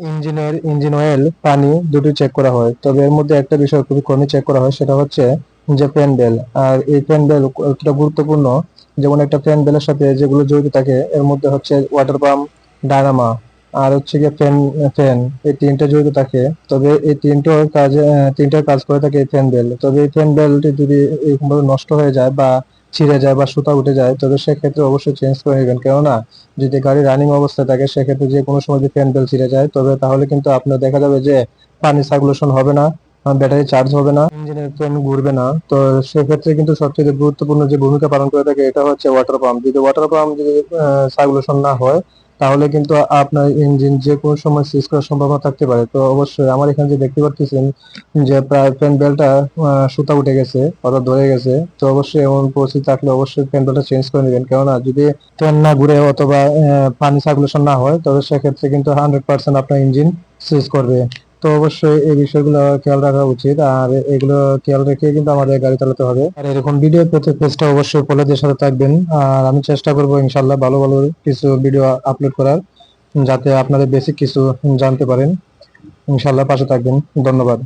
Engine oil, পানি দুটোই check করা হয়, তবে এর মধ্যে একটা বিষয় খুবই কমই চেক করা হয়, সেটা হচ্ছে যে ফ্যান বেল। আর এই ফ্যান বেল কতটা গুরুত্বপূর্ণ, যেমন একটা ফ্যান বেলের সাথে যেগুলো জড়িত থাকে এর মধ্যে হচ্ছে ওয়াটার পাম্প, ডায়নামা, আর হচ্ছে গিয়ে ফ্যান, এই তিনটা জড়িত থাকে। তবে এই তিনটার কাজ করে থাকে এই ফ্যান বেল। তবে এই ফ্যান বেলটি যদি এরকম ভাবে নষ্ট হয়ে যায় বা ছিঁড়ে যায় বা সুতা উঠে যায়, তবে সেক্ষেত্রে অবশ্যই চেঞ্জ করে নেবেন। কেননা যদি গাড়ি রানিং অবস্থায় থাকে সেক্ষেত্রে যে কোনো সময় যদি ফ্যান বেল ছিঁড়ে যায়, তবে তাহলে কিন্তু আপনার দেখা যাবে যে পানি সার্কুলেশন হবে না, ব্যাটারি চার্জ হবে না, ইঞ্জিনের ফ্যান ঘুরবে না। তো সেক্ষেত্রে কিন্তু সবচেয়ে গুরুত্বপূর্ণ যে ভূমিকা পালন করে থাকে এটা হচ্ছে ওয়াটার পাম্প। যদি ওয়াটার পাম্প যদি সার্কুলেশন না হয়, তাহলে কিন্তু আপনার ইঞ্জিন যে কোনো সময় সিজ করার সম্ভাবনা থাকতে পারে। তো অবশ্যই আমার এখানে যে দেখতে পাচ্ছেন যে প্রায় ফ্যান বেলটা সুতা উঠে গেছে অর্থাৎ ধরে গেছে, তো অবশ্যই এমন পরিস্থিতি থাকলে অবশ্যই ফ্যান বেলটা চেঞ্জ করে নেবেন। কেননা যদি ফ্যান না ঘুরে অথবা পানি সার্কুলেশন না হয়, তবে সেক্ষেত্রে কিন্তু 100% আপনার ইঞ্জিন সিজ করবে। তো অবশ্যই এই বিষয়গুলো খেয়াল রাখা উচিত, আর এগুলো খেয়াল রেখে কিন্তু আমাদের গাড়ি চালাতে হবে। আর এরকম ভিডিও পেতে পেজটা অবশ্যই ফলোদের সাথে থাকবেন। আর আমি চেষ্টা করবো ইনশাল্লাহ ভালো ভালো কিছু ভিডিও আপলোড করার, যাতে আপনাদের বেসিক কিছু জানতে পারেন। ইনশাল্লাহ পাশে থাকবেন। ধন্যবাদ।